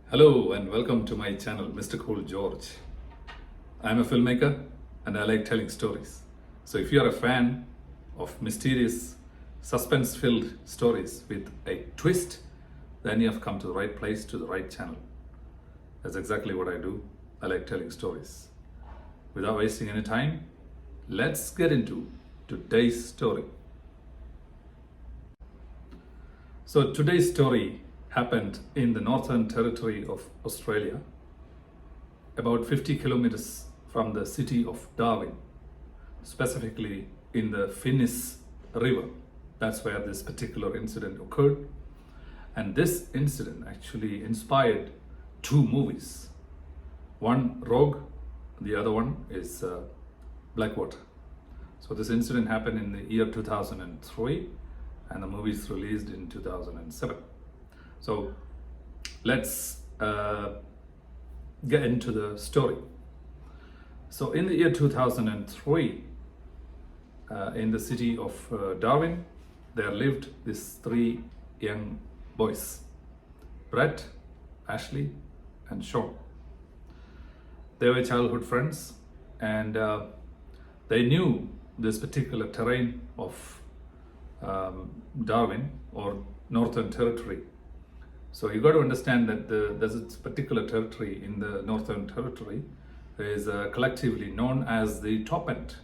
Hello and welcome to my channel, Mr. Cool George. I'm a filmmaker and I like telling stories. So if you're a fan of mysterious, suspense-filled stories with a twist, then you have come to the right place, to the right channel. That's exactly what I do. I like telling stories. Without wasting any time, let's get into today's story. So today's story happened in the Northern Territory of Australia, about 50 kilometers from the city of Darwin, specifically in the Finnis river. That's where this particular incident occurred. And this incident actually inspired two movies. One, Rogue, the other one is Blackwater. So this incident happened in the year 2003 and the movie is released in 2007. So let's get into the story. So in the year 2003, in the city of Darwin, there lived these three young boys, Brett, Ashley, and Sean. They were childhood friends, and they knew this particular terrain of Darwin or Northern Territory. So you got to understand that there's this particular territory in the Northern Territory is collectively known as the top end.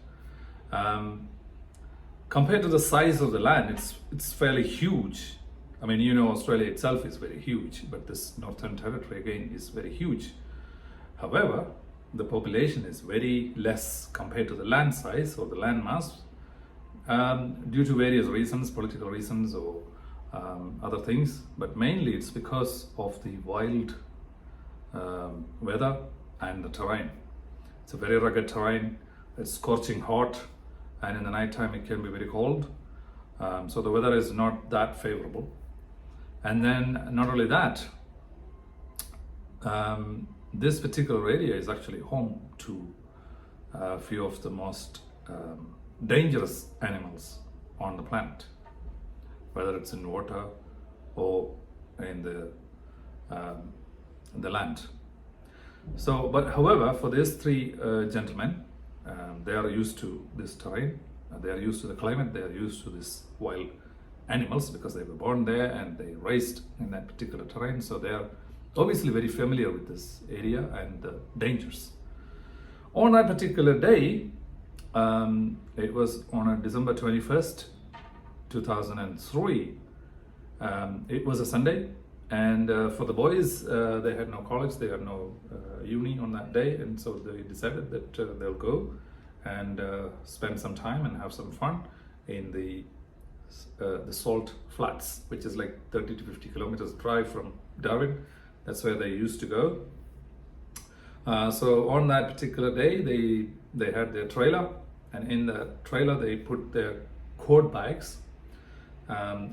Compared to the size of the land, it's fairly huge. I mean, you know, Australia itself is very huge, but this Northern Territory again is very huge. However, the population is very less compared to the land size or the land mass due to various reasons, political reasons or other things, but mainly it's because of the wild weather and the terrain. It's a very rugged terrain, it's scorching hot, and in the night time it can be very cold. So the weather is not that favorable. And then not only that, this particular area is actually home to a few of the most dangerous animals on the planet, whether it's in water or in the land. So, but however, for these three gentlemen, they are used to this terrain, they are used to the climate, they are used to this wild animals because they were born there and they raised in that particular terrain. So they are obviously very familiar with this area and the dangers. On that particular day, it was on a December 21st, 2003. It was a Sunday, and for the boys, they had no college, they had no uni on that day, and so they decided that they'll go and spend some time and have some fun in the Salt Flats, which is like 30 to 50 kilometers drive from Darwin. That's where they used to go. So on that particular day, they had their trailer, and in the trailer they put their quad bikes,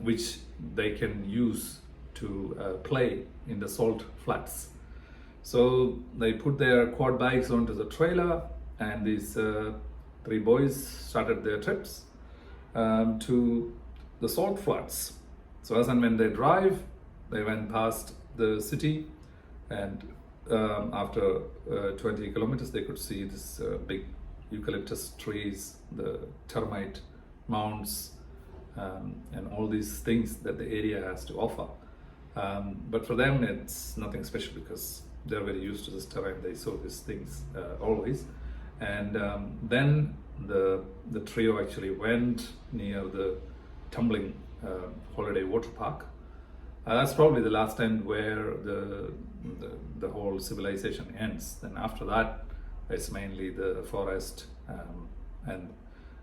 which they can use to play in the Salt Flats. So they put their quad bikes onto the trailer, and these three boys started their trips to the Salt Flats. So as and when they drive, they went past the city, and after 20 kilometers they could see this big eucalyptus trees, the termite mounds, and all these things that the area has to offer. But for them it's nothing special because they're very used to this terrain. They saw these things always. And then the trio actually went near the tumbling holiday water park. That's probably the last time where the whole civilization ends. Then after that it's mainly the forest, and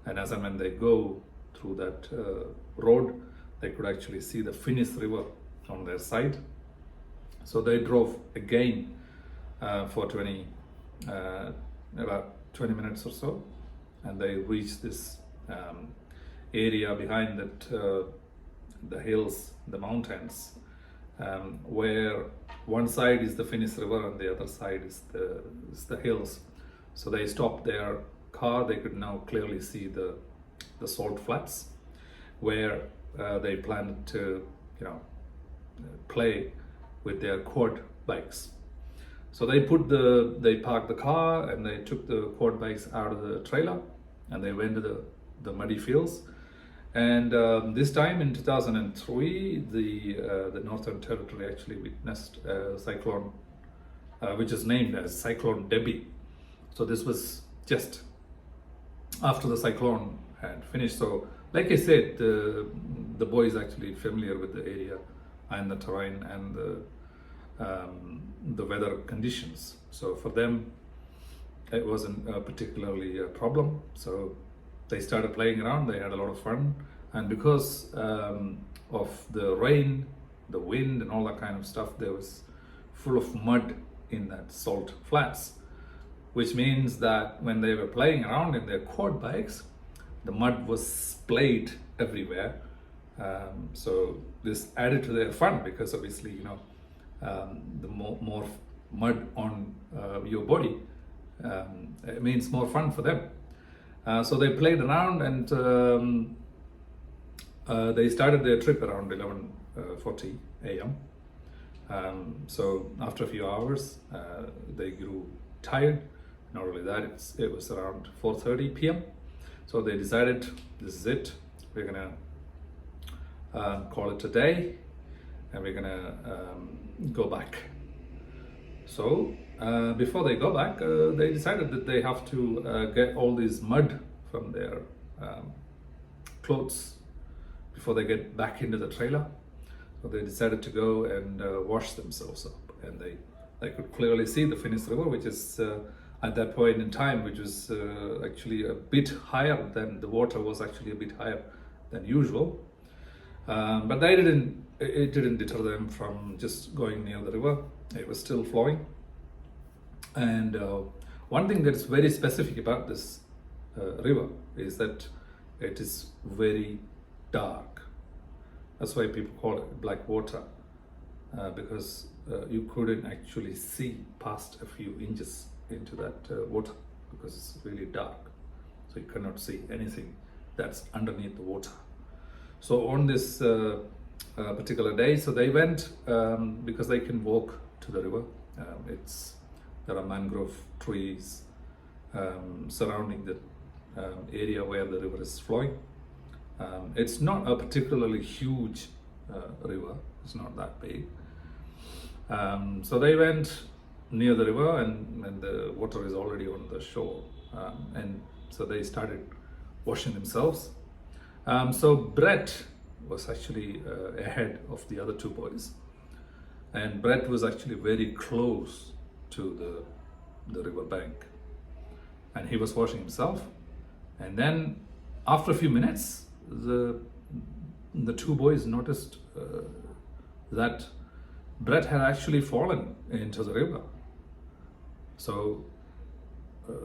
as and when they go through that road, they could actually see the Finnis river on their side. So they drove again for about 20 minutes or so, and they reached this area behind that the hills, the mountains, where one side is the Finnis river and the other side is the hills. So they stopped their car. They could now clearly see the Salt Flats, where they planned to play with their quad bikes. So they parked the car and they took the quad bikes out of the trailer and they went to the muddy fields. And this time in 2003, the Northern Territory actually witnessed a cyclone, which is named as Cyclone Debbie. So this was just after the cyclone had finished. So like I said, the boy is actually familiar with the area and the terrain and the weather conditions. So for them, it wasn't particularly a problem. So they started playing around, they had a lot of fun. And because of the rain, the wind and all that kind of stuff, there was full of mud in that salt flats, which means that when they were playing around in their quad bikes, the mud was splayed everywhere. So this added to their fun, because obviously, you know, the more mud on your body, it means more fun for them. So they played around and they started their trip around 11:40 a.m. So after a few hours, they grew tired. Not only that, it was around 4:30 p.m. So they decided, this is it. We're gonna call it a day, and we're gonna go back. So before they go back, they decided that they have to get all this mud from their clothes before they get back into the trailer. So they decided to go and wash themselves up, and they could clearly see the Finnis River, which is at that point in time, which was actually a bit higher than the water was actually a bit higher than usual. But it didn't deter them from just going near the river. It was still flowing. And one thing that's very specific about this river is that it is very dark. That's why people call it black water, because you couldn't actually see past a few inches into that water, because it's really dark. So you cannot see anything that's underneath the water. So on this particular day, so they went because they can walk to the river. There are mangrove trees surrounding the area where the river is flowing. It's not a particularly huge river, it's not that big. So they went near the river, and the water is already on the shore. And so they started washing themselves. So Brett was actually ahead of the other two boys. And Brett was actually very close to the river bank. And he was washing himself. And then after a few minutes, the two boys noticed that Brett had actually fallen into the river. So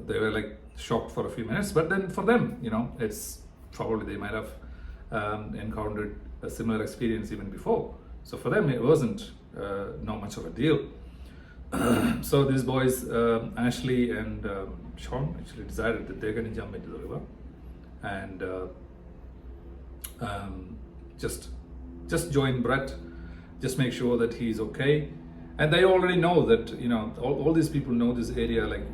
they were like shocked for a few minutes, but then for them, you know, it's probably they might have encountered a similar experience even before. So for them, it wasn't not much of a deal. So these boys, Ashley and Sean, actually decided that they're going to jump into the river and just join Brett, just make sure that he's okay. And they already know that, you know, all these people know this area like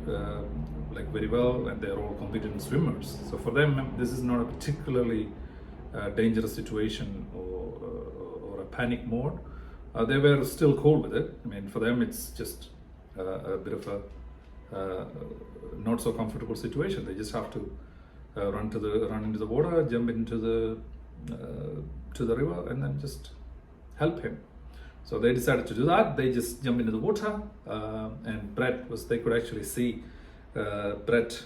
very well, and they're all competent swimmers. So for them, this is not a particularly dangerous situation or a panic mode. They were still cool with it. I mean, for them, it's just a bit of a not so comfortable situation. They just have to run into the water, jump into the river, and then just help him. So they decided to do that. They just jumped into the water, and they could actually see Brett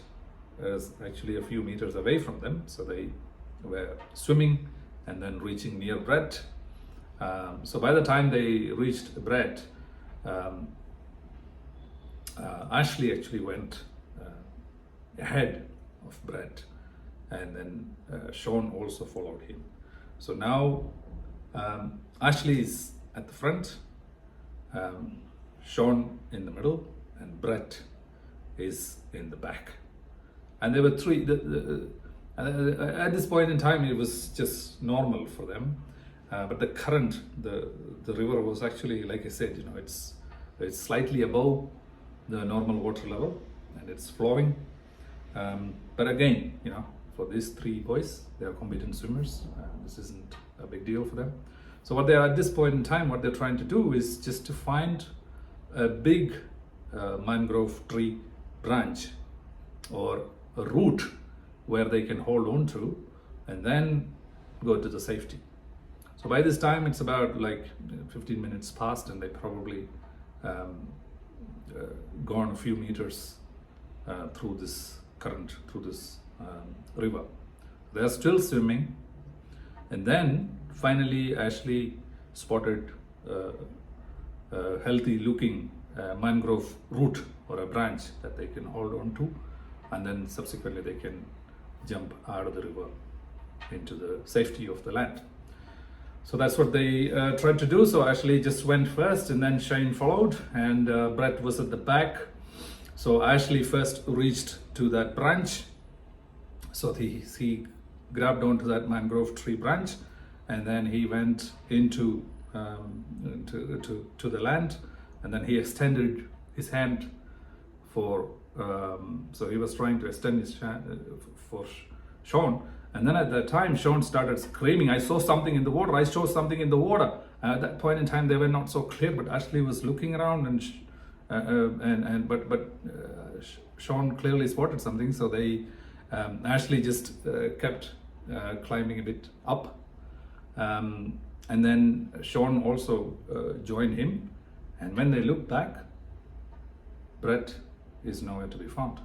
is actually a few meters away from them. So they were swimming and then reaching near Brett. So by the time they reached Brett, Ashley actually went ahead of Brett, and then Sean also followed him. So now Ashley is at the front, Sean in the middle, and Brett is in the back. And there were three. At this point in time, it was just normal for them. but the current, the river was actually, like I said, it's slightly above the normal water level, and it's flowing. But again, for these three boys, they are competent swimmers. This isn't a big deal for them. So what they are at this point in time, what they're trying to do is just to find a big mangrove tree branch or a root where they can hold on to, and then go to the safety. So by this time, it's about like 15 minutes past, and they probably gone a few meters through this current, through this river. They are still swimming, and then finally Ashley spotted a healthy looking mangrove root or a branch that they can hold on to, and then subsequently they can jump out of the river into the safety of the land. So that's what they tried to do. So Ashley just went first, and then Shane followed, and Brett was at the back. So Ashley first reached to that branch. So he grabbed onto that mangrove tree branch, and then he went into to the land, and then he extended his hand for. So he was trying to extend his hand for Sean. And then at that time, Sean started screaming, "I saw something in the water! I saw something in the water!" At that point in time, they were not so clear, but Ashley was looking around, but Sean clearly spotted something. So they Ashley just kept climbing a bit up, and then Sean also joined him. And when they looked back, Brett is nowhere to be found.